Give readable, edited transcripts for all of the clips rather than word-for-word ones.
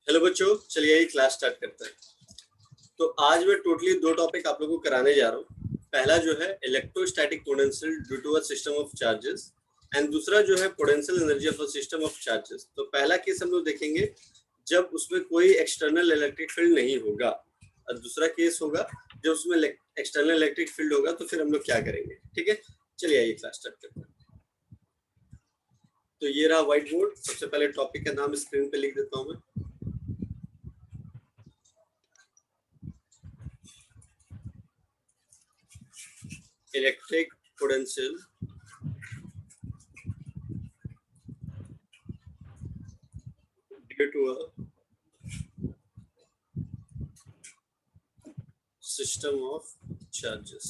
Hello बच्चों, चलिए यही क्लास स्टार्ट करते हैं। तो आज मैं टोटली दो टॉपिक आप लोगों को कराने जा रहा हूँ। पहला जो है electrostatic potential due to a system of charges and दूसरा जो है potential energy of a system of charges. तो पहला केस हम लोग देखेंगे जब उसमें कोई एक्सटर्नल इलेक्ट्रिक फील्ड नहीं होगा, और दूसरा केस होगा जब उसमें एक्सटर्नल इलेक्ट्रिक फील्ड होगा। तो फिर हम लोग क्या करेंगे, ठीक है। चलिए आइए क्लास स्टार्ट करते हैं। तो ये रहा व्हाइट बोर्ड। सबसे पहले टॉपिक का नाम स्क्रीन पे लिख देता हूँ मैं। Electric potential due to a system of charges.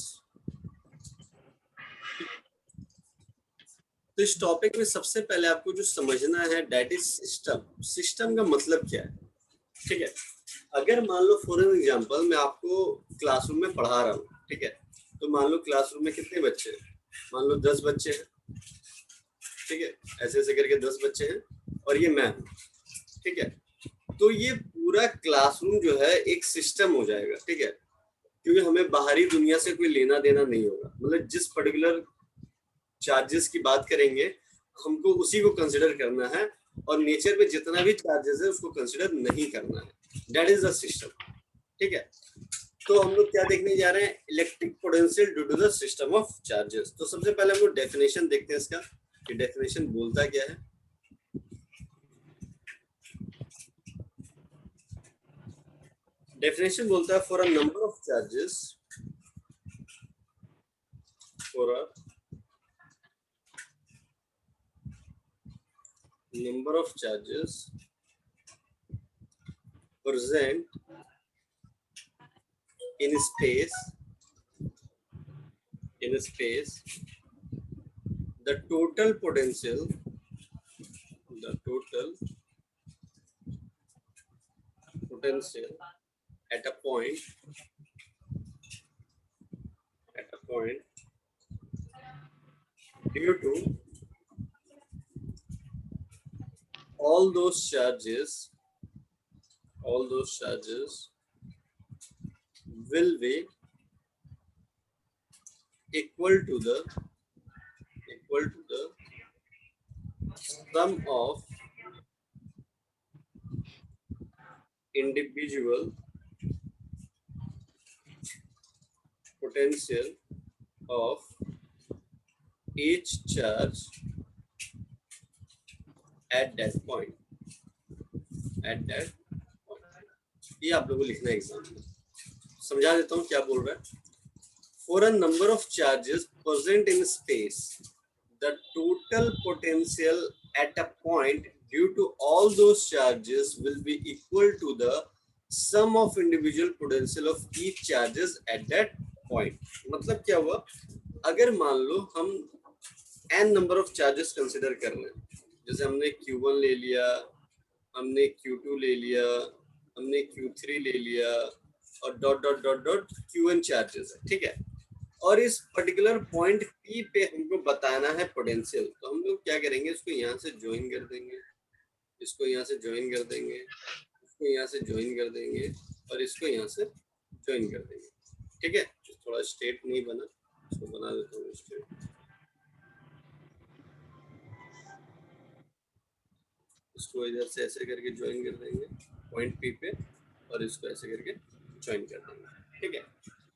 तो इस टॉपिक में सबसे पहले आपको जो समझना है दैट इज सिस्टम। सिस्टम का मतलब क्या है, ठीक है। अगर मान लो फॉर एन एग्जांपल मैं आपको क्लासरूम में पढ़ा रहा हूँ, ठीक है। तो मान लो क्लासरूम में कितने बच्चे हैं, मान लो 10 बच्चे हैं, ठीक है। ऐसे ऐसे करके 10 बच्चे हैं और ये मैं हूँ, ठीक है। तो ये पूरा क्लासरूम जो है एक सिस्टम हो जाएगा, ठीक है। क्योंकि हमें बाहरी दुनिया से कोई लेना देना नहीं होगा। मतलब जिस पर्टिकुलर चार्जेस की बात करेंगे हमको उसी को कंसिडर करना है, और नेचर में जितना भी चार्जेस है उसको कंसिडर नहीं करना है। दैट इज द सिस्टम, ठीक है। तो हम लोग क्या देखने जा रहे हैं, electric potential due to the system of charges. तो सबसे पहले हम लोग डेफिनेशन देखते हैं इसका कि डेफिनेशन बोलता क्या है। डेफिनेशन बोलता है for a number of charges, for a number of charges present in space the total potential at a point due to all those charges will be equal to the sum of individual potential of each charge at that point. ये आप लोगों को लिखना है exam में। समझा देता हूँ क्या बोल रहा है। For a number of charges present in space, the total potential at a point due to all those charges will be equal to the sum of individual potential of each charges at that point. मतलब क्या हुआ, अगर मान लो हम n number of charges consider कर रहे हैं, जैसे हमने Q1 ले लिया, हमने Q2 ले लिया, हमने Q3 ले लिया, और dot dot dot dot Qn charges है, ठीक है। और इस पर्टिकुलर पॉइंट P पे हमको बताना है पोटेंशियल। तो हम लोग क्या करेंगे, इसको यहाँ से ज्वाइन कर देंगे, इसको यहाँ से ज्वाइन कर देंगे, इसको यहाँ से ज्वाइन कर देंगे, और इसको यहाँ से ज्वाइन कर देंगे, ठीक है। थोड़ा स्टेट नहीं बना, इसको बना देता हूँ स्टेट। इसको इधर से ऐसे करके ज्वाइन कर देंगे पॉइंट P पे, और इसको ऐसे करके ज्वाइन कर देंगे, ठीक है।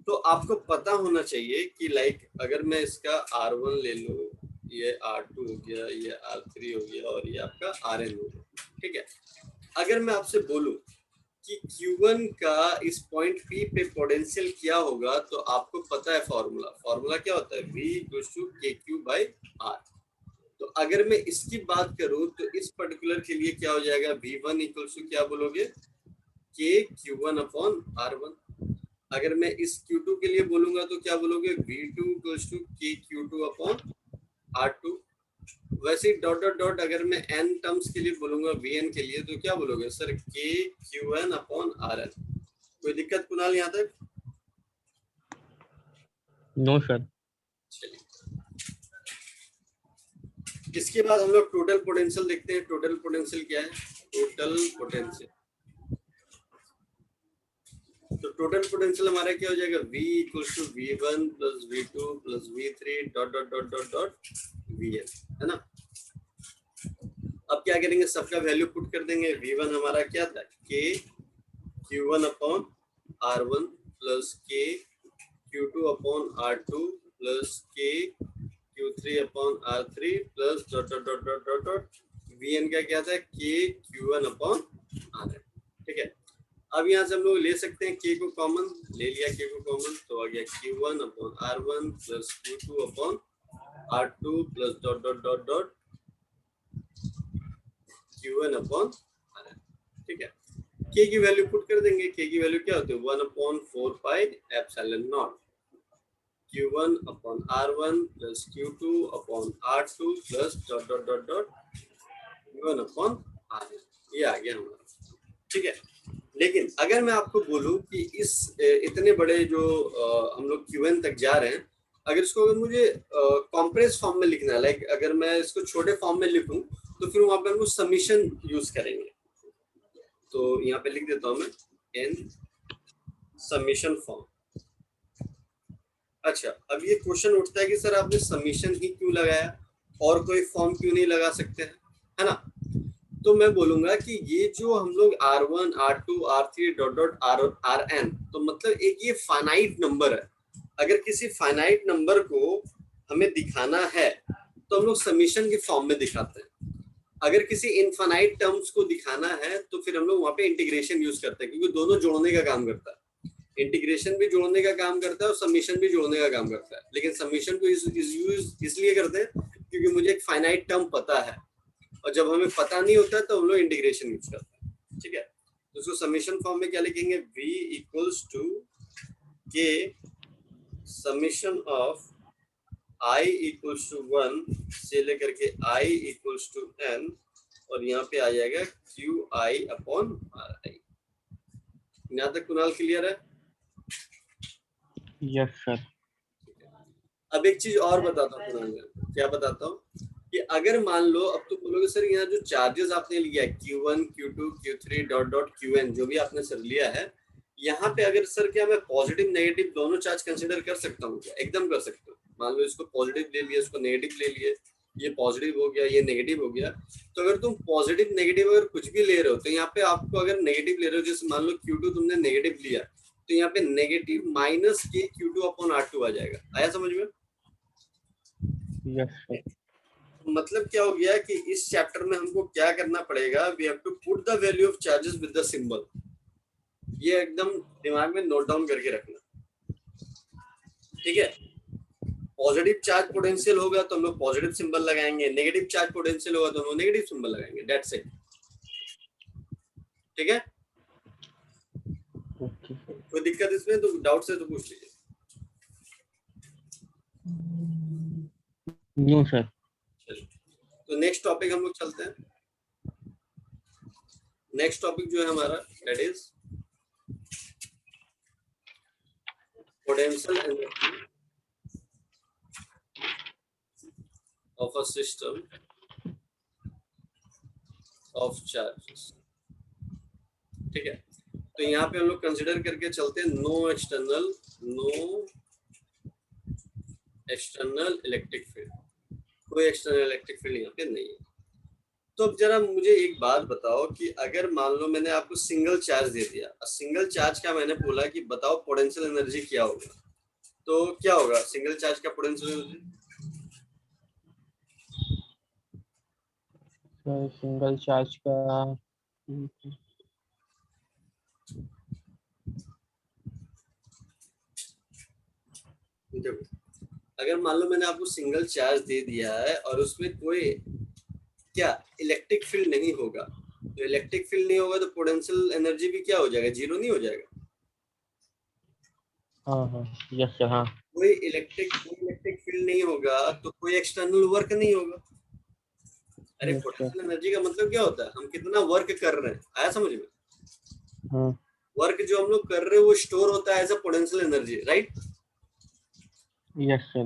तो आपको पता होना चाहिए कि लाइक अगर मैं इसका R1 ले लूँ, ये R2 हो गया, ये R3 हो गया, और ये आपका Rn हो गया, ठीक है। अगर मैं आपसे बोलूं कि Q1 का इस पॉइंट P पे पोटेंशियल क्या होगा, तो आपको पता है फॉर्मूला क्या होता है, V इक्वल्स टू KQ/R। तो अगर मैं इसकी बात करूं तो इस पर्टिकुलर के लिए क्या हो जाएगा, V1 इक्वल्स टू क्या बोलोगे, KQ1/R1। अगर मैं इस Q2 के लिए बोलूंगा तो क्या बोलोगे, V2 इक्वल्स टू KQ2/R2। वैसे डॉट डॉट डॉट अगर मैं n टर्म्स के लिए बोलूंगा Vn के लिए तो क्या बोलोगे सर, KQn/Rn। कोई दिक्कत कुणाल यहाँ तक? No sir. चलिए, इसके बाद हम लोग टोटल पोटेंशियल देखते हैं। टोटल पोटेंशियल क्या है, टोटल पोटेंशियल तो टोटल पोटेंशियल हमारा क्या हो जाएगा, V equals to V1 plus V2 plus V3 dot dot dot dot dot Vn, है ना। अब क्या करेंगे, सबका वैल्यू पुट कर देंगे। V1 हमारा क्या था, K Q1 upon R1 plus K Q2 upon R2 plus K Q3 upon R3 plus dot dot dot dot dot dot Vn का क्या था, K Q1 अपॉन Rn, ठीक है। अब यहाँ से हम लोग ले सकते हैं K को कॉमन, ले लिया K को कॉमन तो आ गया Q1 upon R1 plus Q2 upon R2 plus dot dot dot dot Q1 upon Rn, ठीक है। K की वैल्यू पुट कर देंगे। K की वैल्यू क्या होती है, 1 upon 4 pi epsilon not Q1 upon R1 plus Q2 upon R2 plus dot dot dot dot Q1 upon Rn, ये आ गया हमारा, ठीक है। लेकिन अगर मैं आपको बोलूं कि इस इतने बड़े जो हम लोग Qn तक जा रहे हैं, अगर इसको अगर मुझे कॉम्प्रेस फॉर्म में लिखना है, लाइक अगर मैं इसको छोटे फॉर्म में लिखूं तो फिर वहां पे हम लोग समीशन यूज करेंगे। तो यहाँ पे लिख देता हूं मैं n समीशन फॉर्म। अच्छा, अब ये क्वेश्चन उठता है कि सर आपने समीशन ही क्यों लगाया, और कोई फॉर्म क्यों नहीं लगा सकते हैं, है ना। तो मैं बोलूंगा कि ये जो हम लोग R1 R2 R3 dot dot Rn, तो मतलब एक ये फाइनाइट नंबर है। अगर किसी फाइनाइट नंबर को हमें दिखाना है तो हम लोग समीशन के फॉर्म में दिखाते हैं। अगर किसी इनफाइनाइट टर्म्स को दिखाना है तो फिर हम लोग वहां पे इंटीग्रेशन यूज करते हैं, क्योंकि दोनों जोड़ने का काम करता है। इंटीग्रेशन भी जोड़ने का काम करता है और समीशन भी जोड़ने का काम करता है। लेकिन समीशन को यूज इसलिए करते हैं क्योंकि मुझे एक फाइनाइट टर्म पता है, और जब हमें पता नहीं होता तो हम लोग इंटीग्रेशन यूज करते हैं, ठीक है। तो उसको समीशन फॉर्म में क्या लिखेंगे, v equals to k summation of i equals to 1 से लेकर के i इक्वल्स टू n, और यहाँ पे आ जाएगा qi अपॉन ri। यहाँ तक कुणाल क्लियर है? Yes sir. अब एक चीज और बताता हूँ कुणाल, क्या बताता हूँ कि अगर मान लो, अब तो बोलोगे सर यहाँ जो चार्जेस आपने लिया है Q1 Q2 Q3 dot dot Qn, जो भी आपने सर लिया है, यहाँ पे अगर सर क्या मैं पॉजिटिव नेगेटिव दोनों चार्ज कंसीडर कर सकता हूँ क्या? एकदम कर सकते हो। मान लो इसको पॉजिटिव ले लिया, इसको नेगेटिव ले लिए, ये पॉजिटिव हो गया, ये नेगेटिव हो गया। तो अगर तुम पॉजिटिव नेगेटिव अगर कुछ भी ले रहे हो, तो यहाँ पे आपको अगर नेगेटिव ले रहे हो, जैसे मान लो Q2 तुमने नेगेटिव लिया, तो यहाँ पे नेगेटिव माइनस के Q2 अपॉन R2 आ जाएगा। आया समझ में? Yes sir. मतलब क्या हो गया कि इस चैप्टर में हमको क्या करना पड़ेगा, we have to put the value of charges with the symbol. ये एकदम दिमाग में नोट डाउन करके रखना, ठीक है। पॉजिटिव चार्ज पोटेंशियल होगा तो हम लोग पॉजिटिव सिंबल लगाएंगे, नेगेटिव चार्ज पोटेंशियल होगा तो हम लोग नेगेटिव सिंबल लगाएंगे, दैट्स इट, ठीक है। Okay sir. कोई दिक्कत इसमें तो डाउट से तो पूछ लीजिए। No sir. चलिए, तो नेक्स्ट टॉपिक हम लोग चलते हैं। नेक्स्ट टॉपिक जो है हमारा, that is potential energy of a system of charges, ठीक है। तो यहाँ पे हम लोग कंसिडर करके चलते हैं नो एक्सटर्नल इलेक्ट्रिक फील्ड। कोई एक्सटर्नल इलेक्ट्रिक फील्ड यहाँ पे नहीं है। तो अब जरा मुझे एक बात बताओ कि अगर मान लो मैंने आपको सिंगल चार्ज दे दिया, सिंगल चार्ज का मैंने बोला कि बताओ पोटेंशियल एनर्जी क्या होगा, तो क्या होगा सिंगल चार्ज का potential energy? Sir single charge का देखो, अगर मान लो मैंने आपको सिंगल चार्ज दे दिया है और उसमें कोई क्या इलेक्ट्रिक फील्ड नहीं होगा, तो इलेक्ट्रिक फील्ड नहीं होगा तो पोटेंशियल एनर्जी भी क्या हो जाएगा, जीरो नहीं हो जाएगा? हाँ हाँ यस सर। हाँ कोई इलेक्ट्रिक फील्ड नहीं होगा तो कोई एक्सटर्नल वर्क नहीं होगा। अरे यस सर। पोटेंशियल एनर्जी का मतलब क्या होता है, हम कितना वर्क कर रहे हैं, आया समझ में? हाँ वर्क जो हम लोग कर रहे हैं वो स्टोर होता है as a potential energy, right. Yes sir.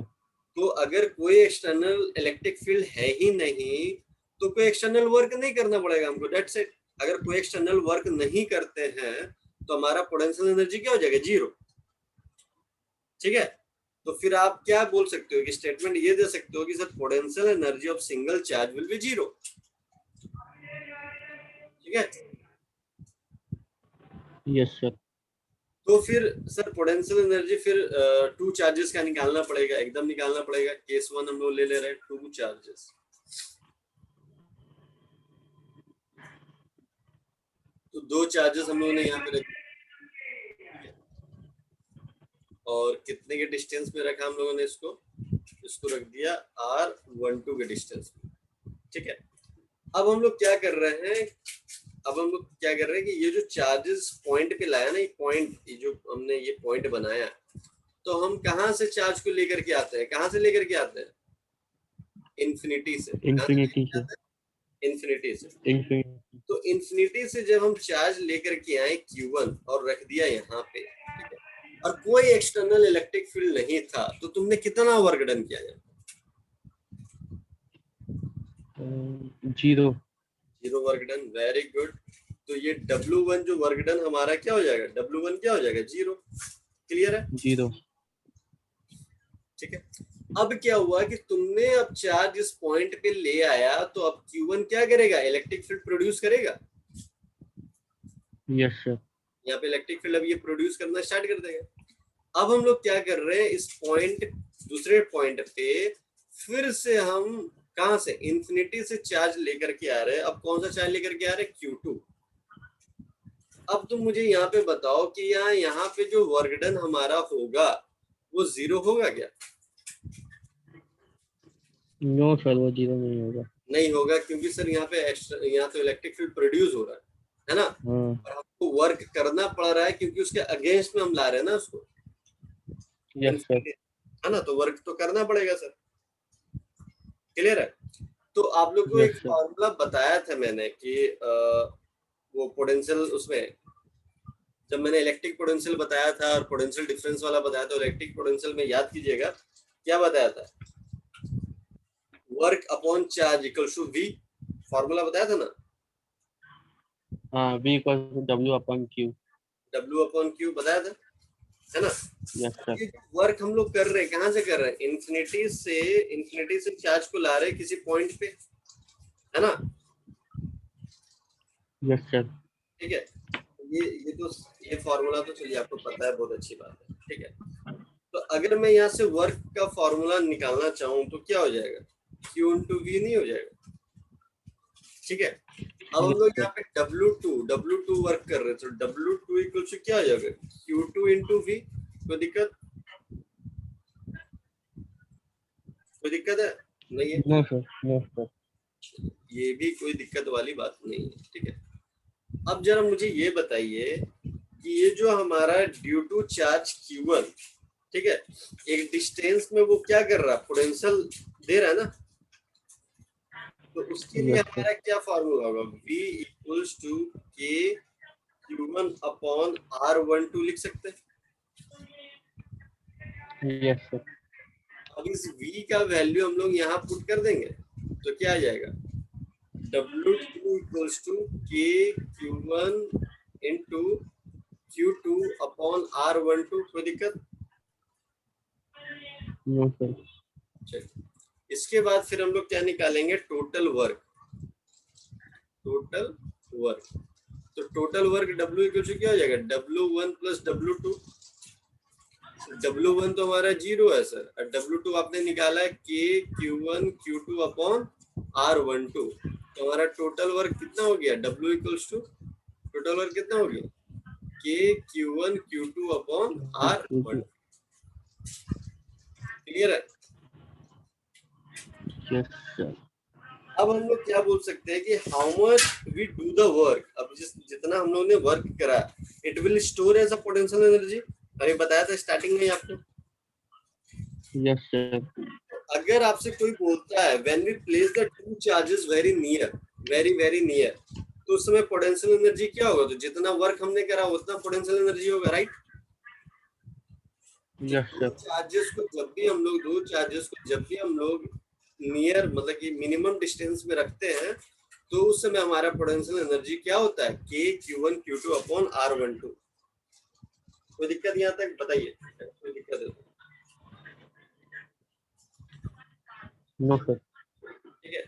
तो अगर कोई एक्सटर्नल इलेक्ट्रिक फील्ड है ही नहीं तो कोई एक्सटर्नल वर्क नहीं करना पड़ेगा हमको, दैट्स इट। अगर कोई एक्सटर्नल वर्क नहीं करते हैं तो हमारा पोटेंशियल एनर्जी क्या हो जाएगा, 0। ठीक है, तो फिर आप क्या बोल सकते हो कि स्टेटमेंट ये दे सकते हो कि sir potential energy of single charge will be 0। ठीक है, यस सर। तो फिर सर पोटेंशियल एनर्जी फिर टू चार्जेस का निकालना पड़ेगा, एकदम निकालना पड़ेगा। केस 1 हम लोग ले रहे हैं, टू चार्जेस। तो दो चार्जेस हम लोगों ने यहाँ पे रखे, और कितने के डिस्टेंस में रखा हम लोगों ने इसको रख दिया r12 के डिस्टेंस में। ठीक है, अब हम लोग क्या कर रहे हैं, कि ये जो चार्जेस पॉइंट पे लाया ना, ये पॉइंट, ये जो हमने ये पॉइंट बनाया, तो हम कहाँ से चार्ज को लेकर के आते हैं, कहाँ से लेकर के आते हैं, इन्फिनिटी से। इन्फिनिटी से। इन्फिनिटी से। इन्फिनिटी। तो इन्फिनिटी से जब हम चार्ज लेकर के आए Q1 और रख दिया यहाँ पे, ठीक है, और कोई एक्सटर्नल इलेक्ट्रिक फील्ड नहीं था, तो तुमने कितना वर्क डन किया है? 0। 0 वर्क डन, वेरी गुड। तो ये W1 जो वर्क डन हमारा क्या हो जाएगा, W1 क्या हो जाएगा, 0। क्लियर है? 0। ठीक है, अब क्या हुआ कि तुमने अब चार्ज इस पॉइंट पे ले आया, तो अब Q1 क्या करेगा, इलेक्ट्रिक फील्ड प्रोड्यूस करेगा। Yes sir. यहाँ पे इलेक्ट्रिक फील्ड अब ये प्रोड्यूस करना स्टार्ट कर देगा। अब हम लोग क्या कर रहे हैं, इस पॉइंट, दूसरे पॉइंट पे फिर से हम कहां से, इन्फिनिटी से चार्ज लेकर के आ रहे हैं। अब कौन सा चार्ज लेकर के आ रहे हैं, Q2। अब तुम मुझे यहाँ पे बताओ कि यहाँ पे जो वर्क डन हमारा होगा वो 0 होगा क्या? नो सर, वो 0 नहीं होगा। नहीं होगा, क्योंकि सर यहाँ तो इलेक्ट्रिक फील्ड प्रोड्यूस हो रहा है ना, और हमको वर्क करना पड़ रहा है, क्योंकि उसके अगेंस्ट में हम ला रहे हैं ना उसको। Yes sir. है ना, तो वर्क तो करना पड़ेगा सर। क्लियर है? तो आप लोग को एक यस सर। फॉर्मूला बताया था मैंने कि वो पोटेंशियल, उसमें जब मैंने इलेक्ट्रिक पोटेंशियल बताया था और पोटेंशियल डिफरेंस वाला बताया था, इलेक्ट्रिक पोटेंशियल में याद कीजिएगा क्या बताया था, work upon charge equal to V, formula बताया था ना। हाँ, V = W/Q। W/Q बताया था, है ना। Yes sir. ये वर्क हम लोग कर रहे हैं, कहाँ से कर रहे हैं, इन्फिनिटी से चार्ज को ला रहे हैं किसी पॉइंट पे, है ना। Yes sir. ठीक है, ये फॉर्मूला तो चलिए आपको पता है, बहुत अच्छी बात है। ठीक है, तो अगर मैं यहाँ से वर्क का फॉर्मूला निकालना चाहूँ तो क्या हो जाएगा, Q/V नहीं हो जाएगा। ठीक है, अब हम लोग यहाँ पे W2 वर्क कर रहे हैं, तो W2 इक्वल टू क्या हो जाएगा, Q2 × V। कोई दिक्कत है? नहीं है? No sir, no sir. ये भी कोई दिक्कत वाली बात नहीं है। ठीक है, अब जरा मुझे ये बताइए कि ये जो हमारा ड्यू टू चार्ज Q1, ठीक है, एक डिस्टेंस में वो क्या कर रहा है, पोटेंशियल दे रहा है ना, तो उसके लिए हमारा क्या फॉर्मूला होगा, V = K Q1/R12 लिख सकते हैं। Yes sir. अब इस V का वैल्यू हम लोग यहाँ पुट कर देंगे, तो क्या आ जाएगा, W2 = K Q1 × Q2/R12। कोई दिक्कत? No sir. चलिए, इसके बाद फिर हम लोग क्या निकालेंगे, टोटल वर्क। तो टोटल वर्क W = क्या हो जाएगा, W1 + W2। W1 तो हमारा 0 है सर, और W2 आपने निकाला है K Q1 Q2/R12। तो हमारा टोटल वर्क कितना हो गया, W = टोटल वर्क कितना हो गया, K Q1 Q2/R12। क्लियर है? Yes sir. अब हम लोग क्या बोल सकते हैं कि how much we do the work. अब जितना हम लोगों ने वर्क करा, it will store as a potential energy. अभी बताया था स्टार्टिंग में आपको। Yes sir. अगर आपसे कोई बोलता है when we place the two charges very very near, तो उस समय पोटेंशियल एनर्जी क्या होगा, तो जितना वर्क हमने करा उतना पोटेंशियल एनर्जी होगा, राइट। Yes sir. दो चार्जेस को जब भी हम लोग नियर, मतलब कि मिनिमम डिस्टेंस में रखते हैं, तो उस समय हमारा पोटेंशियल एनर्जी क्या होता है, K Q1 Q2/R12। कोई दिक्कत यहाँ तक बताइए, कोई दिक्कत है तो? No sir. ठीक है।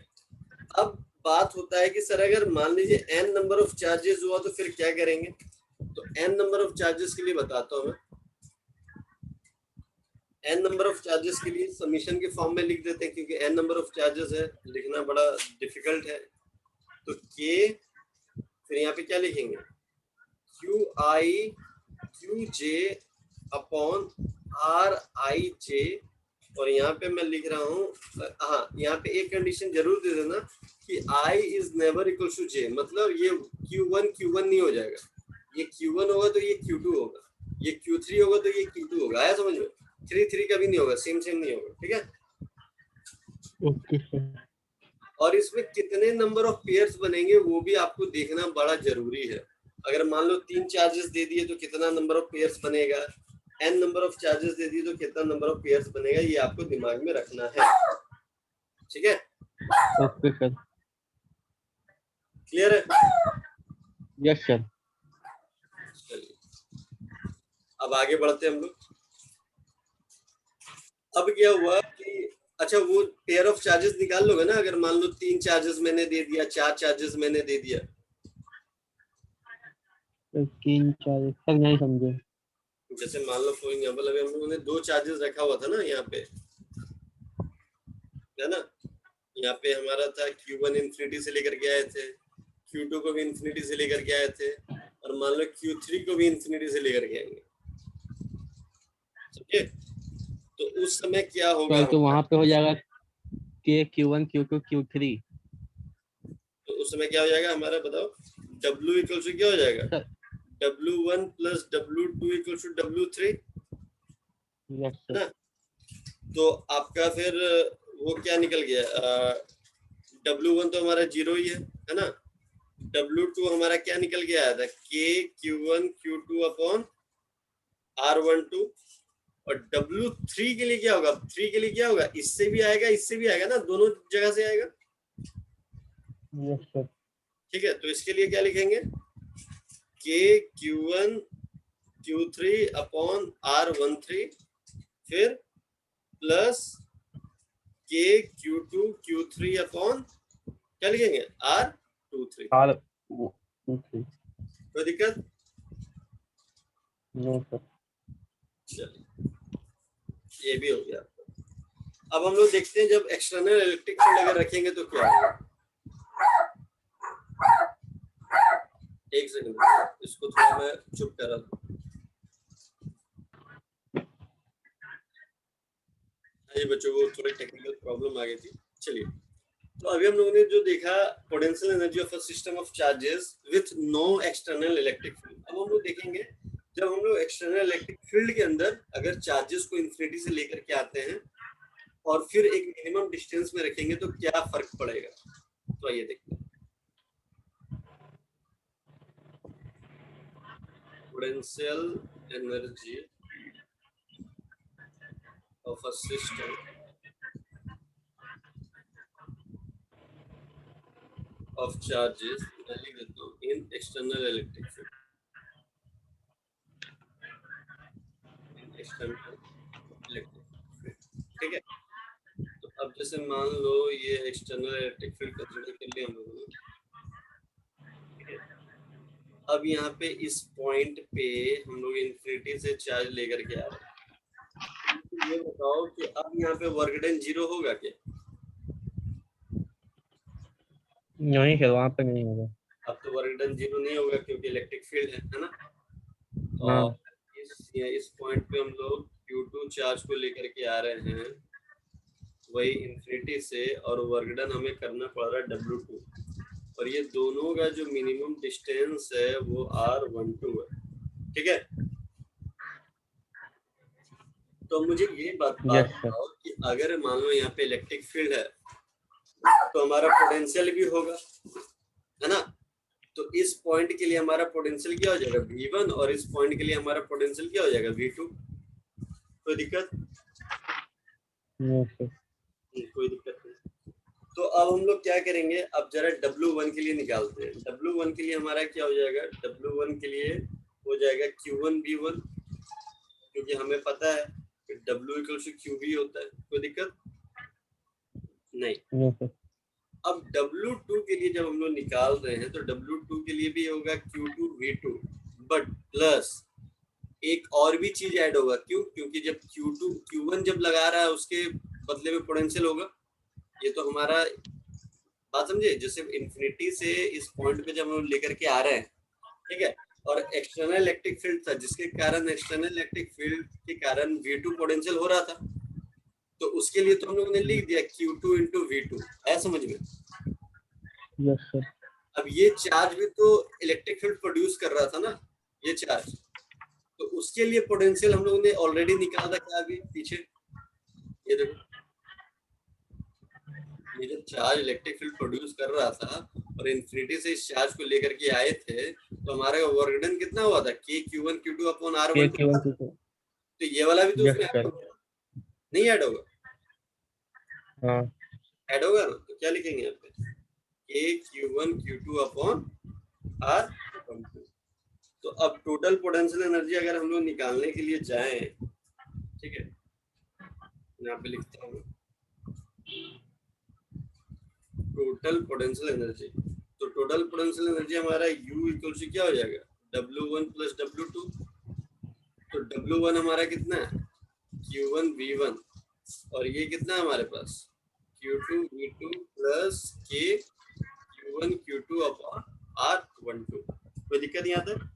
अब बात होता है कि सर अगर मान लीजिए n नंबर ऑफ चार्जेस हुआ तो फिर क्या करेंगे? तो n नंबर ऑफ चार्जेस के लिए बताता हूँ मैं। n नंबर ऑफ चार्जेस के लिए समीशन के फॉर्म में लिख देते हैं, क्योंकि n नंबर ऑफ चार्जेस है, लिखना बड़ा डिफिकल्ट है। तो k, फिर यहाँ पे क्या लिखेंगे? Q I Q J upon R I J, और यहाँ पे मैं लिख रहा हूँ, हाँ यहाँ पे एक कंडीशन जरूर दे देना कि i is never equal to j, मतलब ये Q1 नहीं हो जाएगा, ये Q1 होगा तो ये Q2 होगा, ये Q3 होगा तो ये Q2 होगा, आया समझ में? 3 कभी नहीं होगा, सेम नहीं होगा, ठीक है। Okay sir. और इसमें कितने नंबर ऑफ पेयर्स बनेंगे वो भी आपको देखना बड़ा जरूरी है। अगर मान लो 3 चार्जेस दे दिए तो कितना नंबर ऑफ पेयर्स बनेगा, n नंबर ऑफ चार्जेस दे दिए तो कितना नंबर ऑफ पेयर्स बनेगा, ये आपको दिमाग में रखना है, ठीक है। Okay sir. क्लियर है? Yes sir. चलिए अब आगे बढ़ते हैं हम लोग। अब क्या हुआ कि अच्छा वो पेयर ऑफ चार्जेस निकाल लोगे ना, अगर मान लो 3 चार्जेस मैंने दे दिया, 4 चार्जेस मैंने दे दिया, 3 4 सर नहीं समझे। जैसे मान लो फॉर एग्जांपल अभी हम लोगों ने 2 चार्जेस रखा हुआ था ना यहाँ पे, है ना, यहाँ पे हमारा था Q1 इन्फिनिटी से लेकर के आए थे, Q2 को भी इन्फिनिटी से लेकर के आए थे, और मान लो Q3 को भी इन्फिनिटी से लेकर के आएंगे, ठीक है। तो उस समय क्या होगा, तो वहां पे हो जाएगा के Q1 Q2 Q3। तो उस समय क्या हो जाएगा हमारा, बताओ? W इक्वल टू क्या हो जाएगा? Sir W1 plus W2 equal to W3, yes है सर। ना। तो आपका फिर वो क्या निकल गया, W1 तो हमारा 0 ही है ना। W2 हमारा क्या निकल के आया था, K Q1 Q2 upon R12, और W3 के लिए क्या होगा, 3 के लिए क्या होगा, इससे भी आएगा ना, दोनों जगह से आएगा, यस सर। ठीक है। तो इसके लिए क्या लिखेंगे, K Q1 Q3 upon R13, फिर plus K Q2 Q3 upon क्या लिखेंगे, R23। R23। कोई दिक्कत? No sir. चलिए ये भी हो गया। अब हम लोग देखते हैं जब एक्सटर्नल इलेक्ट्रिक फील्ड अगर रखेंगे तो क्या होगा। एक सेकंड, इसको थोड़ा मैं चुप करा दूं। ये बच्चों को थोड़ी टेक्निकल प्रॉब्लम आ गई थी। चलिए, तो अभी हम लोगों ने जो देखा, potential energy of a system of charges with no external electric field. अब हम लोग देखेंगे जब हम लोग एक्सटर्नल इलेक्ट्रिक फील्ड के अंदर अगर चार्जेस को इन्फिनिटी से लेकर के आते हैं और फिर एक मिनिमम डिस्टेंस में रखेंगे तो क्या फर्क पड़ेगा, तो आइए देखते हैं। Potential energy of a system of charges, मैं लिख देता हूँ, इन एक्सटर्नल इलेक्ट्रिक फील्ड, इन एक्सटर्नल इलेक्ट्रिक फील्ड, ठीक है। तो अब जैसे मान लो ये एक्सटर्नल इलेक्ट्रिक फील्ड कंसीडर कर लिया हम लोगों ने, ठीक है। अब यहाँ पे इस पॉइंट पे हम लोग इन्फिनिटी से चार्ज लेकर के आ रहे हैं, तो ये बताओ कि अब यहाँ पे वर्क डन 0 होगा क्या? नहीं सर, वहां पे नहीं होगा। अब तो वर्क डन 0 नहीं होगा क्योंकि इलेक्ट्रिक फील्ड है ना। हाँ। और इस पॉइंट पे हम लोग Q2 चार्ज को लेकर के आ रहे हैं वही इन्फिनिटी से, और वर्क डन हमें करना पड़ रहा है W2, और ये दोनों का जो मिनिमम डिस्टेंस है वो R12 है, ठीक है। तो मुझे ये बात यस सर। बताओ कि अगर मान लो यहाँ पे इलेक्ट्रिक फील्ड है तो हमारा पोटेंशियल भी होगा, है ना। तो इस पॉइंट के लिए हमारा पोटेंशियल क्या हो जाएगा, V1, और इस पॉइंट के लिए हमारा पोटेंशियल क्या हो जाएगा, V2। कोई दिक्कत? No sir. कोई दिक्कत नहीं। तो अब हम लोग क्या करेंगे, अब जरा W1 के लिए निकालते हैं। W1 के लिए हमारा क्या हो जाएगा, W1 के लिए हो जाएगा Q1 V1 क्योंकि हमें पता है कि W equal to Q B होता है, कोई दिक्कत नहीं। No sir. अब W2 के लिए जब हम लोग निकाल रहे हैं तो W2 के लिए भी होगा Q2 V2, बट प्लस एक और भी चीज ऐड होगा। क्यों? क्योंकि जब Q2 Q1 जब लगा रहा है उसके बदले में पोटेंशियल होगा। ये तो हमारा बात समझे, जैसे इन्फिनिटी से इस पॉइंट पे जब हम लेकर के आ रहे हैं, ठीक है, और एक्सटर्नल इलेक्ट्रिक फील्ड था जिसके कारण एक्सटर्नल इलेक्ट्रिक फील्ड के कारण V2 पोटेंशियल हो रहा था, तो उसके लिए तो हम लोगों ने लिख दिया Q2 इंटू V2, है समझ में? Yes sir. अब ये चार्ज भी तो इलेक्ट्रिक फील्ड प्रोड्यूस कर रहा था ना, ये चार्ज, तो उसके लिए पोटेंशियल हम लोगों ने ऑलरेडी निकाला था। क्या अभी पीछे ये देखो, ये जो चार्ज इलेक्ट्रिक फील्ड प्रोड्यूस कर रहा था और इन्फिनिटी से इस चार्ज को लेकर के आए थे, तो हमारा वर्क डन कितना हुआ था? K Q1 Q2 upon R1 K1 Q2। तो ये वाला भी तो यस उसमें ऐड सर। होगा, नहीं ऐड होगा? हाँ। ऐड होगा ना, तो क्या लिखेंगे यहाँ पे? K Q1 Q2 upon R12। तो अब टोटल पोटेंशियल एनर्जी अगर हम लोग निकालने के लिए जाएं, ठीक है, यहाँ पे लिखता हूँ टोटल पोटेंशियल एनर्जी। तो टोटल पोटेंशियल एनर्जी हमारा U इक्वल टू क्या हो जाएगा? W1 plus W2। तो W1 हमारा कितना है? Q1 V1, और ये कितना है हमारे पास? Q2 V2 plus K Q1 Q2 upon R12। कोई दिक्कत यहाँ तक?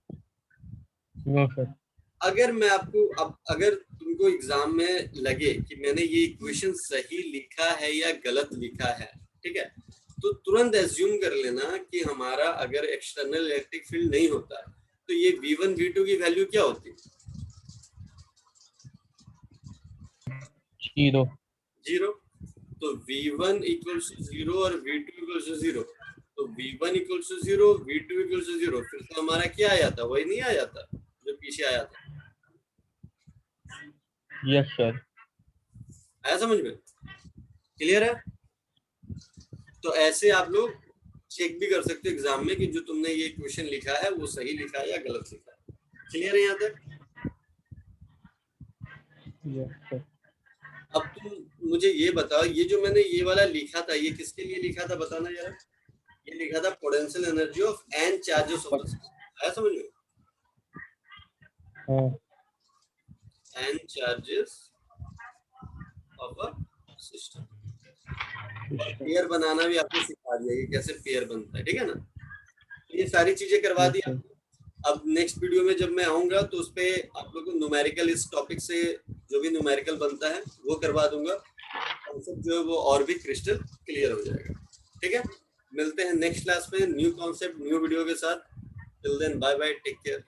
No sir. अगर मैं आपको अब अगर तुमको एग्जाम में लगे कि मैंने ये इक्वेशन सही लिखा है या गलत लिखा है, ठीक है, तो तुरंत एज्यूम कर लेना कि हमारा अगर एक्सटर्नल इलेक्ट्रिक फील्ड नहीं होता तो ये V1 V2 की वैल्यू क्या होती? जीरो। जीरो। तो V1 इक्वल्स टू जीरो और V2 इक्वल्स टू जीरो, तो V1 equals to zero, V2 equals to zero, फिर तो हमारा क्या आया था? वही नहीं आया था जो पीछे आया था। Yes sir. आया समझ में? क्लियर है? तो ऐसे आप लोग चेक भी कर सकते हो एग्जाम में कि जो तुमने ये क्वेश्चन लिखा है वो सही लिखा है या गलत लिखा है। क्लियर है यहाँ तक? Yes sir. अब तुम मुझे ये बताओ, ये जो मैंने ये वाला लिखा था ये किसके लिए लिखा था बताना जरा। ये लिखा था potential energy of n charges of the system. आया समझ में? हाँ। n charges of a system. Pair बनाना भी आपको सिखा दिया कि कैसे पेयर बनता है, ठीक है ना? ये सारी चीजें करवा दी आपको। अब नेक्स्ट वीडियो में जब मैं आऊंगा तो उस पे आप लोग को न्यूमेरिकल, इस टॉपिक से जो भी न्यूमेरिकल बनता है वो करवा दूंगा। कॉन्सेप्ट जो है वो और भी क्रिस्टल क्लियर हो जाएगा, ठीक है? मिलते हैं नेक्स्ट क्लास में न्यू कॉन्सेप्ट न्यू वीडियो के साथ। Till then bye bye, take care.